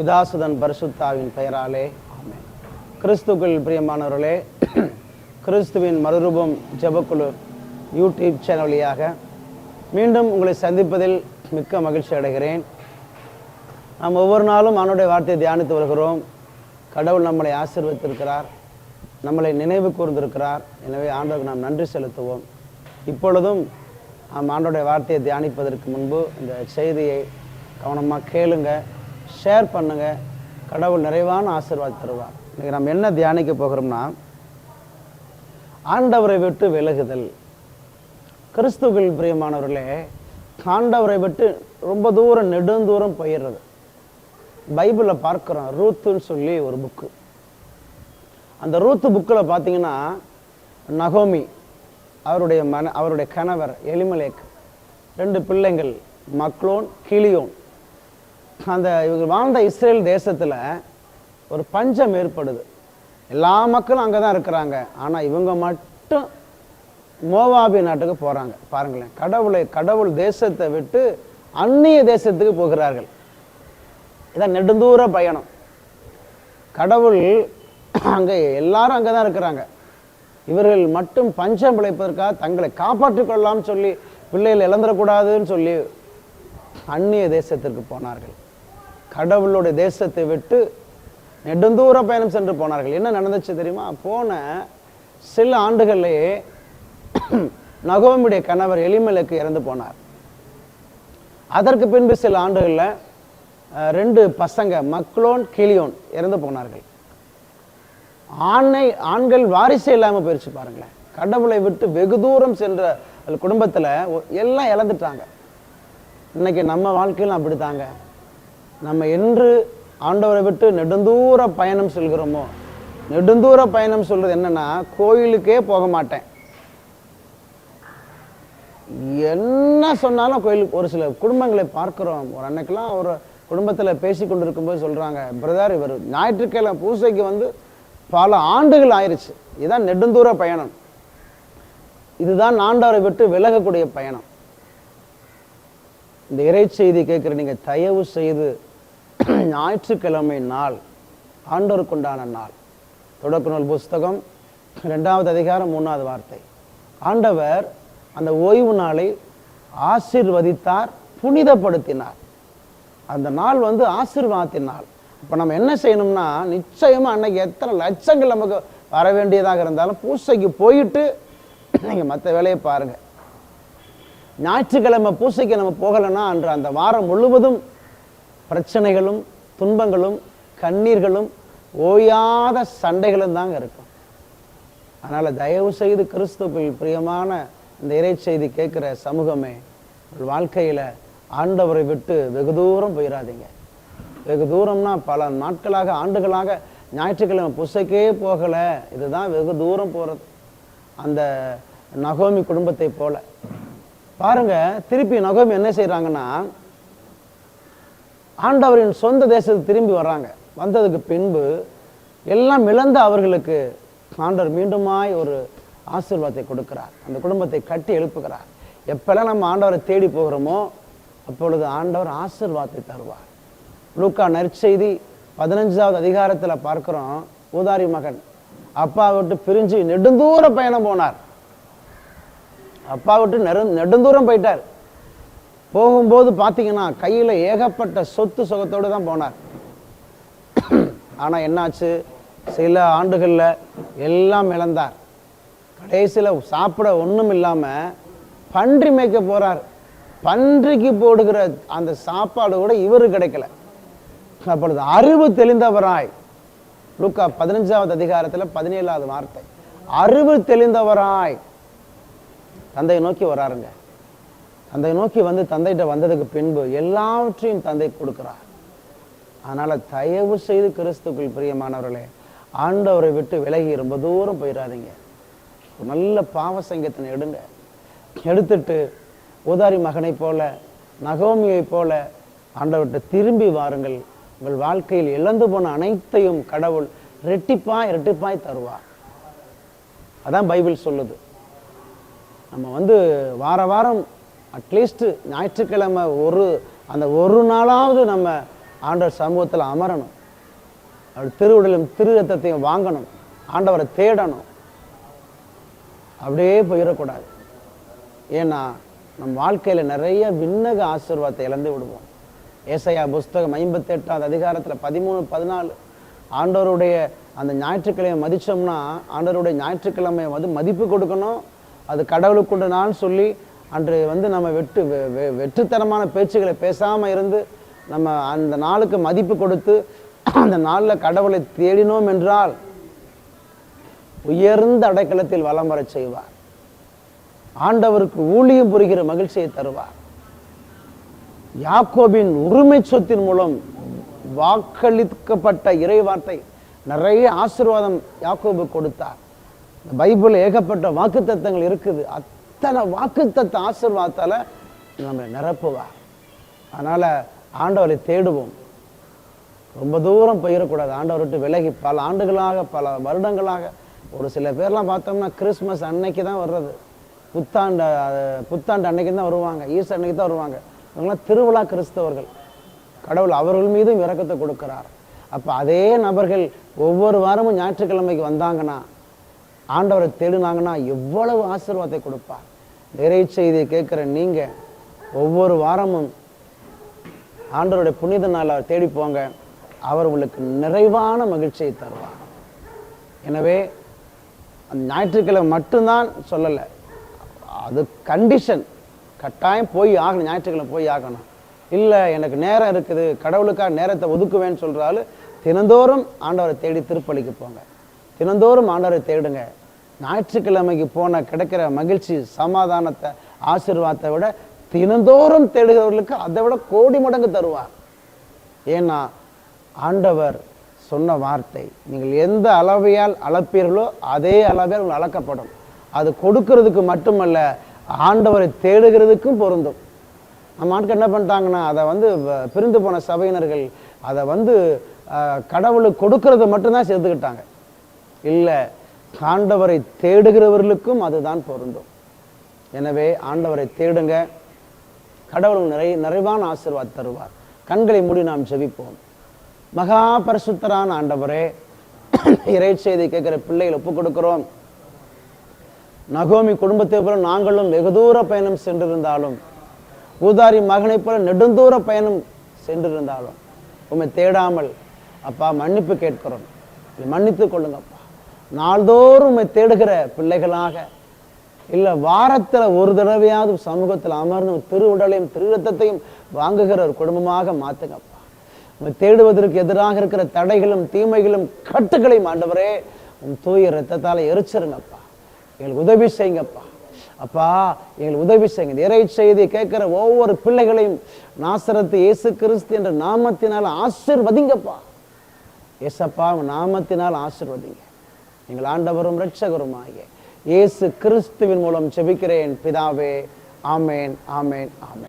பிதாசுதன் பரிசுத்தாவின் பெயராலே ஆமென். கிறிஸ்துக்குள் பிரியமானவர்களே, கிறிஸ்துவின் மறுரூபம் ஜெபக்குழு யூடியூப் சேனல் வழியாக மீண்டும் உங்களை சந்திப்பதில் மிக்க மகிழ்ச்சி அடைகிறேன். நாம் ஒவ்வொரு நாளும் அவனுடைய வார்த்தையை தியானித்து வருகிறோம். கடவுள் நம்மளை ஆசீர்வதித்திருக்கிறார், நம்மளை நினைவு கூர்ந்திருக்கிறார். எனவே ஆண்டவருக்கு நாம் நன்றி செலுத்துவோம். இப்பொழுதும் நாம் ஆண்டோடைய வார்த்தையை தியானிப்பதற்கு முன்பு இந்த செய்தியை கவனமாக கேளுங்க, ஷேர் பண்ணுங்க. கடவுள் நிறைவான ஆசீர்வாதம் தருவார். இன்னைக்கு நம்ம என்ன தியானிக்க போகிறோம்னா, ஆண்டவரை விட்டு விலகுதல். கிறிஸ்துவில் பிரியமானவர்களே, ஆண்டவரை விட்டு ரொம்ப தூரம் நெடுந்தூரம் போயிடுறது. பைபிளில் பார்க்குறோம், ரூத்துன்னு சொல்லி ஒரு புக்கு. அந்த ரூத்து புக்கில் பார்த்தீங்கன்னா, நகோமி அவருடைய கணவர் எலிமெலேக், 2 பிள்ளைங்கள் மக்லோன், கிலியோன். அந்த இவங்க வாழ்ந்த இஸ்ரேல் தேசத்தில் ஒரு பஞ்சம் ஏற்படுது. எல்லா மக்களும் அங்கே தான் இருக்கிறாங்க. ஆனால் இவங்க மட்டும் மோவாபிய நாட்டுக்கு போகிறாங்க. பாருங்களேன், கடவுள் தேசத்தை விட்டு அந்நிய தேசத்துக்கு போகிறார்கள். இதான் நெடுந்தூர பயணம். கடவுள் அங்கே எல்லாரும் அங்கே தான் இருக்கிறாங்க. இவர்கள் மட்டும் பஞ்சம் பிழைப்பதற்காக தங்களை காப்பாற்றிக் கொள்ளலாம்னு சொல்லி, பிள்ளைகள் இழந்துடக்கூடாதுன்னு சொல்லி அந்நிய தேசத்திற்கு போனார்கள். கடவுளுடைய தேசத்தை விட்டு நெடுந்தூர பயணம் சென்று போனார்கள். என்ன நடந்துச்சு தெரியுமா? போன சில ஆண்டுகளிலேயே நகோமியுடைய கணவர் எலிமெலேக்கு இறந்து போனார். அதற்கு பின்பு சில ஆண்டுகளில் 2 பசங்க மக்லோன், கிலியோன் இறந்து போனார்கள். ஆண்கள் வாரிசே இல்லாமல் போயிடுச்சு. பாருங்களேன், கடவுளை விட்டு வெகு தூரம் சென்ற குடும்பத்தில் எல்லாம் இழந்துட்டாங்க. இன்னைக்கு நம்ம வாழ்க்கையிலும் அப்படித்தாங்க. நம்ம என்று ஆண்டவரை விட்டு நெடுந்தூர பயணம் செல்கிறோமோ, நெடுந்தூர பயணம் சொல்றது என்னன்னா, கோயிலுக்கே போக மாட்டேன், என்ன சொன்னாலும் கோயிலுக்கு. ஒரு சில குடும்பங்களை பார்க்கிறோம். ஒரு அன்னைக்கெல்லாம் ஒரு குடும்பத்தில் பேசி கொண்டிருக்கும்போது சொல்றாங்க, பிரதர், இவர் ஞாயிற்றுக்கிழமை பூசைக்கு வந்து பல ஆண்டுகள் ஆயிடுச்சு. இதுதான் நெடுந்தூர பயணம். இதுதான் ஆண்டவரை விட்டு விலகக்கூடிய பயணம். இந்த இறை செய்தி கேட்குற நீங்க தயவு செய்து ஞாயிற்றுக்கிழமை நாள் ஆண்டவருக்குண்டான நாள். தொடக்க நூல் புஸ்தகம் 2வது அதிகாரம் 3வது வார்த்தை. ஆண்டவர் அந்த ஓய்வு நாளை ஆசீர்வதித்தார், புனிதப்படுத்தினார். அந்த நாள் வந்து ஆசீர்வாதத்தின் நாள். இப்போ நம்ம என்ன செய்யணும்னா, நிச்சயமா அன்னைக்கு எத்தனை லட்சங்கள் நமக்கு வர வேண்டியதாக இருந்தாலும் பூசைக்கு போயிட்டு நீங்க மற்ற வேலையை பாருங்க. ஞாயிற்றுக்கிழமை பூசைக்கு நம்ம போகலைன்னா அன்று அந்த வாரம் முழுவதும் பிரச்சனைகளும் துன்பங்களும் கண்ணீர்களும் ஓயாத சண்டைகளும் தாங்க இருக்கும். அதனால தயவு செய்து கிறிஸ்துவுக்குள் பிரியமான இந்த இறை செய்தி கேட்கிற சமூகமே, உங்கள் வாழ்க்கையில ஆண்டவரை விட்டு வெகு தூரம் போயிடாதீங்க. வெகு தூரம்னா பல நாட்களாக, ஆண்டுகளாக ஞாயிற்றுக்கிழமை பூசைக்கே போகல. இதுதான் வெகு தூரம் போறது. அந்த நகோமி குடும்பத்தை போல பாருங்க. திருப்பி நகோமி என்ன செய்யறாங்கன்னா, ஆண்டவரின் சொந்த தேசத்துக்கு திரும்பி வர்றாங்க. வந்ததுக்கு பின்பு எல்லாம் இழந்த அவர்களுக்கு ஆண்டவர் மீண்டுமாய் ஒரு ஆசீர்வாதத்தை கொடுக்கிறார். அந்த குடும்பத்தை கட்டி எழுப்புகிறார். எப்பெல்லாம் நம்ம ஆண்டவரை தேடி போகிறோமோ அப்பொழுது ஆண்டவர் ஆசீர்வாதத்தை தருவார். லூக்கா நற்செய்தி 15வது அதிகாரத்தில் பார்க்கிறோம், ஊதாரி மகன் அப்பா விட்டு பிரிஞ்சு நெடுந்தூர பயணம் போனார். அப்பா விட்டு நெடுந்தூரம் போயிட்டார். போகும்போது பார்த்தீங்கன்னா கையில் ஏகப்பட்ட சொத்து சுகத்தோடு தான் போனார். ஆனால் என்னாச்சு, சில ஆண்டுகளில் எல்லாம் இழந்தார். கடைசியில் சாப்பிட ஒன்றும் இல்லாமல் பன்றி மேய்க்க போகிறார். பன்றிக்கு போடுகிற அந்த சாப்பாடு கூட இவரு கிடைக்கல. அப்பொழுது அறிவு தெளிந்தவராய், லூக்கா 15வது அதிகாரத்தில் 17வது வார்த்தை, அறிவு தெளிந்தவராய் தந்தையை நோக்கி வராருங்க. தந்தையை நோக்கி வந்து தந்தைகிட்ட வந்ததுக்கு பின்பு எல்லாவற்றையும் தந்தை கொடுக்கிறார். அதனால தயவு செய்து கிறிஸ்துக்குள் பிரியமானவர்களே, ஆண்டவரை விட்டு விலகி ரொம்ப தூரம் போயிடாதீங்க. ஒரு நல்ல பாவ சங்கத்தினை எடுங்க. எடுத்துட்டு ஊதாரி மகனை போல, நகோமியை போல ஆண்டவர்கிட்ட திரும்பி வாருங்கள். உங்கள் வாழ்க்கையில் இழந்து போன அனைத்தையும் கடவுள் ரெட்டிப்பாய் தருவார். அதான் பைபிள் சொல்லுது. நம்ம வந்து வாரம் அட்லீஸ்ட் ஞாயிற்றுக்கிழமை ஒரு நாளாவது நம்ம ஆண்டவர் சமூகத்தில் அமரணும், அவர் திருவுடலும் திரு ரத்தத்தையும் வாங்கணும், ஆண்டவரை தேடணும். அப்படியே போயிடக்கூடாது. ஏன்னா நம் வாழ்க்கையில் நிறைய விண்ணக ஆசீர்வாதத்தை இழந்து விடுவோம். ஏசாயா புஸ்தகம் 58வது அதிகாரத்தில் 13, 14 ஆண்டவருடைய அந்த ஞாயிற்றுக்கிழமை மதித்தோம்னா, ஆண்டவருடைய ஞாயிற்றுக்கிழமை மதிப்பு கொடுக்கணும். அது கடவுளுக்குண்டு நான் சொல்லி அன்று நம்ம வெற்றுத்தனமான பேச்சுகளை பேசாமல் இருந்து நம்ம அந்த நாளுக்கு மதிப்பு கொடுத்து அந்த நாளில் கடவுளை தேடினோம் என்றால் உயர்ந்த அடைக்கலத்தில் வலம் வர செய்வார். ஆண்டவருக்கு ஊழியம் புரிகிற மகிழ்ச்சியை தருவார். யாக்கோபின் உரிமை சொத்தின் மூலம் வாக்களிக்கப்பட்ட இறை வார்த்தை நிறைய ஆசீர்வாதம் யாக்கோபு கொடுத்தார். பைபிள் ஏகப்பட்ட வாக்குத்தத்தங்கள் இருக்குது. அத்தனை வாக்குத்தத்த ஆசீர்வாதத்தால நம்மளை நிரப்புவார். அதனால ஆண்டவரை தேடுவோம். ரொம்ப தூரம் போயிடக்கூடாது. ஆண்டவரை விட்டு விலகி பல ஆண்டுகளாக, பல வருடங்களாக, ஒரு சில பேர்லாம் பார்த்தோம்னா கிறிஸ்மஸ் அன்னைக்கு தான் வர்றது, புத்தாண்டு அன்னைக்கு தான் வருவாங்க, ஈஸ்டர் அன்னைக்கு தான் வருவாங்க. இவங்களாம் திருவிழா கிறிஸ்தவர்கள். கடவுள் அவர்கள் மீதும் இரக்கத்தை கொடுக்கிறார். அப்போ அதே நபர்கள் ஒவ்வொரு வாரமும் ஞாயிற்றுக்கிழமைக்கு வந்தாங்கன்னா, ஆண்டவரை தேடினாங்கன்னா எவ்வளவு ஆசீர்வாதத்தை கொடுப்பார். இறை செய்தியை கேட்குற நீங்கள் ஒவ்வொரு வாரமும் ஆண்டவருடைய புனித நாளை தேடி போங்க. அவர் உங்களுக்கு நிறைவான மகிழ்ச்சியை தருவார். எனவே அந்த ஞாயிற்றுக்கிழமை மட்டும்தான் சொல்லலை, அது கண்டிஷன். கட்டாயம் போய் ஆகணும், ஞாயிற்றுக்கிழமை போய் ஆகணும். இல்லை எனக்கு நேரம் இருக்குது, கடவுளுக்காக நேரத்தை ஒதுக்குவேன்னு சொல்கிறாலும் தினந்தோறும் ஆண்டவரை தேடி திருப்பலிக்கு போங்க. தினந்தோறும் ஆண்டவரை தேடுங்க. ஞாயிற்றுக்கிழமைக்கு போன கிடைக்கிற மகிழ்ச்சி, சமாதானத்தை, ஆசீர்வாதத்தை விட தினந்தோறும் தேடுகிறவர்களுக்கு அதை விட கோடி மடங்கு தருவார். ஏன்னா ஆண்டவர் சொன்ன வார்த்தை, நீங்கள் எந்த அளவையால் அளப்பீர்களோ அதே அளவையால் உங்களுக்கு அளக்கப்படும். அது கொடுக்கறதுக்கு மட்டுமல்ல, ஆண்டவரை தேடுகிறதுக்கும் பொருந்தும். நம்ம ஆட்கள் என்ன பண்ணிட்டாங்கன்னா, அதை பிரிந்து போன சபையினர்கள் அதை கடவுளுக்கு கொடுக்கறது மட்டும்தான் சேர்த்துக்கிட்டாங்க. இல்லை, ஆண்டவரை தேடுகிறவர்களுக்கும் அதுதான் பொருந்தும். எனவே ஆண்டவரை தேடுங்க, கடவுள் நிறைவான ஆசீர்வாதம் தருவார். கண்களை மூடி நாம் ஜெபிப்போம். மகா பரிசுத்தரான ஆண்டவரே, இறை செய்தி கேட்கிற பிள்ளைகள் ஒப்புக் கொடுக்கிறோம். நகோமி குடும்பத்தை போல நாங்களும் வெகு தூர பயணம் சென்றிருந்தாலும், ஊதாரி மகனை போல நெடுந்தூர பயணம் சென்றிருந்தாலும் உண்மை தேடாமல் அப்பா மன்னிப்பு கேட்கிறோம். மன்னித்துக் கொள்ளுங்கப்பா. நாள்தோறும் உண்மை தேடுகிற பிள்ளைகளாக, இல்லை வாரத்தில் ஒரு தடவையாவது சமூகத்தில் அமர்ந்து திருவுடலையும் திரு ரத்தத்தையும் வாங்குகிற ஒரு குடும்பமாக மாற்றுங்கப்பா. தேடுவதற்கு எதிராக இருக்கிற தடைகளும் தீமைகளும் கட்டுகளையும் ஆண்டவரே உன் தூய ரத்தத்தால் எரிச்சிருங்கப்பா. எங்களுக்கு உதவி செய்யுங்கப்பா. அப்பா எங்களுக்கு உதவி செய்யுங்க. இறை செய்தியை கேட்கிற ஒவ்வொரு பிள்ளைகளையும் நாசரத்து இயேசு கிறிஸ்து என்ற நாமத்தினால் ஆசீர்வதிங்கப்பா. ஏசப்பா நாமத்தினால் ஆசீர்வதிங்க. எங்கள் ஆண்டவரும் இரட்சகருமாகிய இயேசு கிறிஸ்துவின் மூலம் ஜெபிக்கிறேன் பிதாவே. ஆமேன், ஆமேன், ஆமேன்.